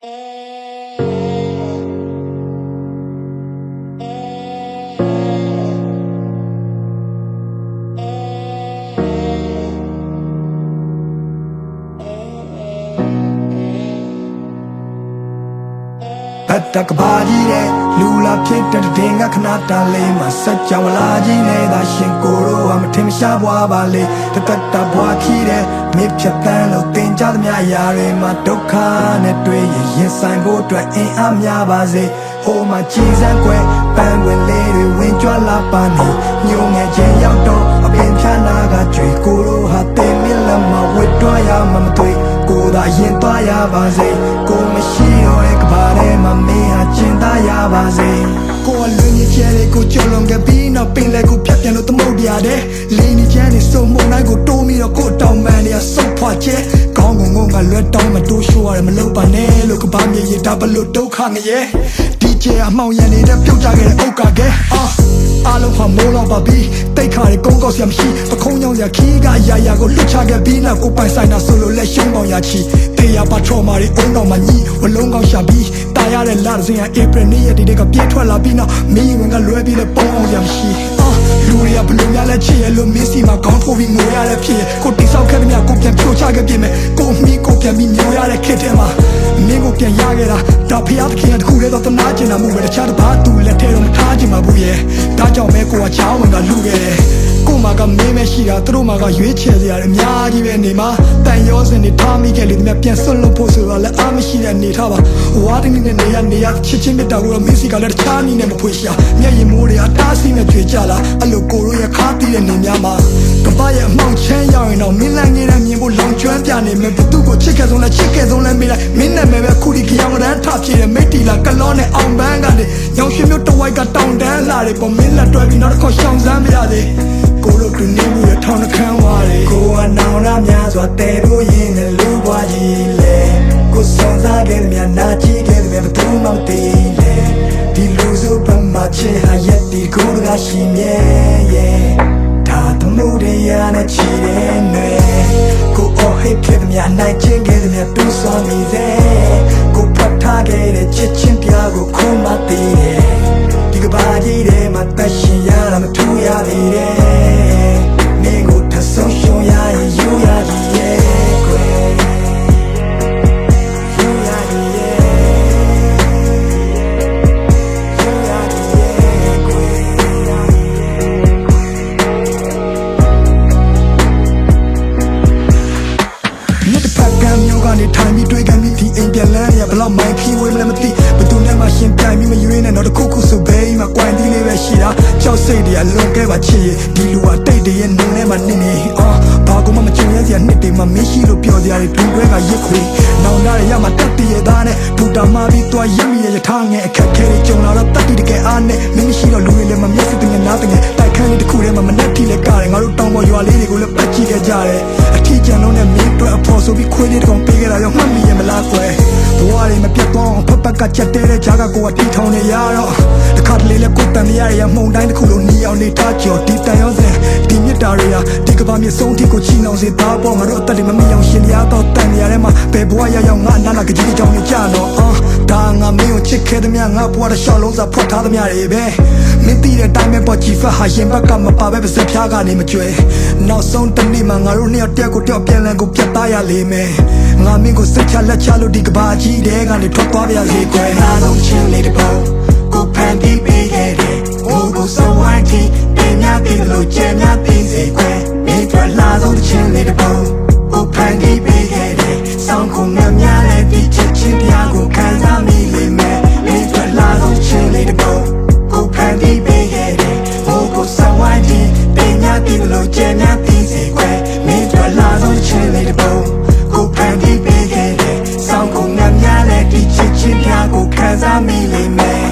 Batak baji de lula pita denga kanata le masacha wala ji le da shin koro am tim sha bwa ba le tatata bwa khi de me phat tan lo tin cha thmya ya re ma dukha ne twe yin sai bo twat in a mya ba se ho ma chi san kwe pan win le de win chwa la pa ni nyu nge chin yaw taw a pin phya na ga chwe koro ha te min la ma wit twa ya ma ma twe ko da yin twa ya ba se ko ma shi ro de ka ba de ma me ha chin da ya ba se ko a lu ni che de ko cholong ge bi na pin le ko phat pyan lo tmou dia de le ni chan ni so mo nai ko to mi ro ko taw man ni a so phwa che kaung ngong ngong ga lwet taw ma to show ya ma lo pa ne lo ka ba mye ye da ba lo duk kha nge ye DJ အမောင်ရန်နေတဲ့ပြုတ်ကြခဲ့တဲ့အုတ်ကကဲအားလုံးဟာမိုးတော့ပါပြီတိတ်ခါတွေကုန်းကောက်စရာမရှိပခုံးကြောင်စရာခီးကရာရာကိုလွတ်ချခဲ့ပြီးနောက်ကိုပိုင်ဆိုင်တာဆိုလို့လက်ရှုံးပေါင်ရချီတေးရပါထော်မာတွေအုံတော်မှာညီဝလုံးကောက်ရှာပြီးတာရတဲ့လစဉ်ဧပြီနေ့ရက်တွေကပြေးထွက်လာပြီးနောက်မင်းဝင်ကလွဲပြီးလဲပုံအောင်စရာမရှိလူတွေကဘလို့များလဲချစ်ရလို့မင်းစီမှာခေါင်းထိုးပြီးငိုရတဲ့ဖြစ်ကိုတိဆောက်ခဲ့တဲ့မြတ်ကိုပြန်ဖြိုချခဲ့ပြင်မဲ့ကိုမီကိုပြန်ပြီးမျိုးရတဲ့ခေတ်ထဲမှာမင်းကိုပြန်ရခဲ့တာဒါဖျားသခင်တခုလေးတော့တနာကျင်တာမှုပဲတခြားတစ်ပါးသူလက်ထဲတော့မထားချင်ပါဘူးရဲ့ဒါကြောင့်မဲကိုကချောင်းဝင်ကလူခဲ့တယ်ကိုမကမင်းမရှိတာသူတို့မကရွေးချယ်စရာအများကြီးပဲနေမှာတန်ရောစင်နေထားမိခဲ့လေဒီမြပြန်ဆွတ်လို့ဖို့ဆိုတော့လည်းအားမရှိတဲ့နေထားပါဝါတင်းနဲ့နေရချစ်ချင်းမြတ်တာကိုတော့မင်းစီကလည်းတခြားနည်းနဲ့မဖွေရှာမျက်ရည်မိုးတွေအတားဆီးနဲ့ကြွေကြလာအဲ့လိုကိုတို့ရဲ့ခါတီးတဲ့နေများမှာကပရဲ့အမောင်ချမ်းရောက်ရင်တော့မင်းလန်းငယ်တဲ့မြင်ဖို့လောင်ကျွမ်းပြနေမယ်ဘသူ့ကိုချစ်ခဲ့ဆုံးလဲမေးလိုက်မင်းနဲ့မဲပဲခုဒီကြောင်ရန်ထပြေတဲ့မိတီလာကလောနဲ့အောင်ပန်းကနေရောင်ရွှေမျိုးတဝိုက်ကတောင်တန်းလာတယ်ပေါ်မင်းလက်တွဲပြီးနောက်တစ်ခေါက်ရှောင်စမ်းမရသေးကိုတို့တူနေမှုရထောင်းနှခမ်းဝါတယ်ကိုကနောင်ရများစွာတဲလို့ရင်းနဲ့လူပွားကြီးလေကိုဆောင်စားခဲ့တဲ့များနာကြည့်ခဲ့တဲ့များဘသူမှမသိလေဒီလူစုပမာချေဟာရက်ဒီကိုကရှိမြဲရဲ့ဒါတမှုတွေရနဲ့ချီတဲ့နွေကိုအော်ဟစ်ခဲ့တဲ့များနိုင်ချင်းခဲ့တဲ့များတူဆောမိသေးကိုဖတ်ထားခဲ့တဲ့ချစ်ချင်းပြားကိုခုံးမသိတယ်ဒီကဘာကြီးထဲမှာတရှင်ရတာမထူရသေးတယ်မင်းကိုထဆုံးရှုံးရရင်ယူရကြီးရဲ့ကွယ်ယူရကြီးရဲ့ယူရကြီးရဲ့ကွယ်မြတ်ဖက်ကံမျိုးကနေထိုင်ပြီးတွေ့ကန်ပြီးဒီအိမ်ပြန်လန်းရဘလောက်မိုင်းခီဝေးမလဲမသိဘသူနဲ့မှရှင်ပြိုင်ပြီးမရွေးနဲ့တော့တခုခုဆိုဘေးမှာကွိုင်းတီးလေးပဲရှိတာကြောက်စိတ်တွေကလွန်ခဲ့ပါချစ်ဒီလူကတိတ်တရဲ့နင်းထဲမှာနင်းနေဘာကမှမချင်ရစရာနှစ်တွေမှာမရှိလို့ပြောစရာတွေဒူတွဲကရစ်ခွေနောင်ရရမှာတက်တရဲ့သားနဲ့ဒူတာမာပြီးသွားရမိရထားငယ်အခက်ခဲတွေကြုံလာတော့တက်တီတကယ်အားနဲ့မင်းမရှိတော့လူတွေလည်းမမျက်စိတင်နားတင်တိုက်ခန်းလေးတစ်ခုထဲမှာမနဲ့ထီလဲကတယ်ငါတို့တောင်ပေါ်ရွာလေးတွေကိုလည်းပတ်ကြည့်ခဲ့ကြတယ်အထီးကျန်လုံးနဲ့မင်းတို့အဖို့ဆိုပြီးခွေးလေးတစ်ကောင်ပေးခဲ့တာရောမှတ်မိရမလားကွယ်ဘဝတွေမပြတ်သွားအောင်ဖက်ဖက်ကချက်တဲတဲ့ဂျာကကိုကတီထောင်နေရတော့တခါတလေလဲကိုတန်မရရမှုန်တိုင်းတစ်ခုလုံးနီအောင်နေထားကြော်ဒီတန်ရောစင်ဒီမြစ်တာတွေဟာဒီကဘာမြေဆုံးထိကိုချီနှောင်စေသားပေါ်ငါတို့အသက်တွေမမီအောင်ရှင်ရတော့တန်နေရတဲ့မှာဘယ်ဘဝရောက်ငါနာနာကကြီးကြောင်နေကြတော့ဒါငါမင်းကိုချစ်ခဲ့တဲ့မြငါဘဝတစ်လျှောက်လုံးစာဖွက်ထားတဲ့မြတွေပဲမင်းသိတဲ့တိုင်းပဲပေါ်ကြည့်ဖတ်ဟာရင်ဘက်ကမပါပဲပါစက်ဖြားကနေမကျွဲနောက်ဆုံးတနေ့မှာငါတို့နှစ်ယောက်တယောက်ကိုတယောက်ပြန်လည်ကိုပြတ်သားရလိမ့်မယ်ငါမင်းကိုစိတ်ချလက်ချလို့ဒီကဘာကြီးတဲ့ကနေထွက်သွားပြရစေကွယ်အားလုံးချင်းလေးတစ်ပုံကိုဖန်တီးပေးခဲ့တယ်ဟိုကိုစောဝိုင်းတီးတင်များပြီးလို့ကျဲများပြီးစေကွယ်မင်းထွက်လာဆုံးချင်းလေးတစ်ပုံကိုဖန်တီးပေးခဲ့တယ်စောင်းခုံများလည်းဒီချစ်ချင်းပြားကိုခံစားမိလိမ့်မယ်မင်းထွက်လာဆုံးချင်းလေးတစ်ပုံကိုဖန်တီးပေးခဲ့တယ်ဟိုကိုစောင်းဝိုင်းတီးတင်များပြီးလို့ကျဲများပြီးစေကွယ်မင်းထွက်လာဆုံးချင်းလေးတစ်ပုံကိုဖန်တီးပေးခဲ့တယ်စောင်းခုံများလည်းဒီချစ်ချင်းပြားကိုခံစားမိလိမ့်မယ်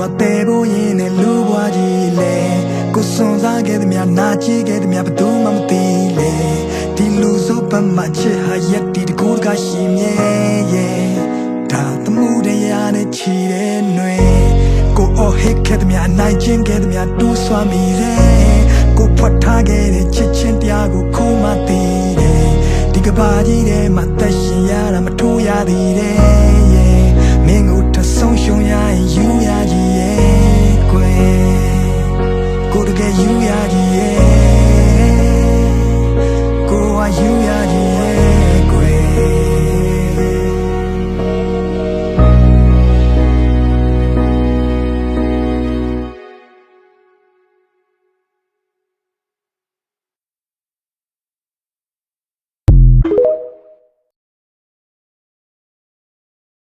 တော့တဲဖို့ရင်နဲ့လူဘွားကြီးလေကိုစွန်စားခဲ့သည်များနာကြည့်ခဲ့သည်များဘယ်သူမှမသိလေဒီလူစုပ်ပတ်မှချစ်ဟာရက်ဒီတကူတကရှိမြဲရဲ့ဒါသမှုတရားနဲ့ချီတဲ့ຫນွေကိုအော်ဟစ်ခဲ့သည်များနိုင်ချင်းခဲ့သည်များတူးဆွမ်းမိတယ်ကိုဖွက်ထားခဲ့တဲ့ချစ်ချင်းတရားကိုခုမှသိတယ်ဒီကဘာကြီးထဲမှာသက်ရှင်ရတာမထိုးရသေးတယ်မင်းကိုထဆုံးရှုံးရရင်ယူရကြီးရဲ့ကွယ်ကိုတကယ်ယူရကြီးရဲ့ကိုကယူရ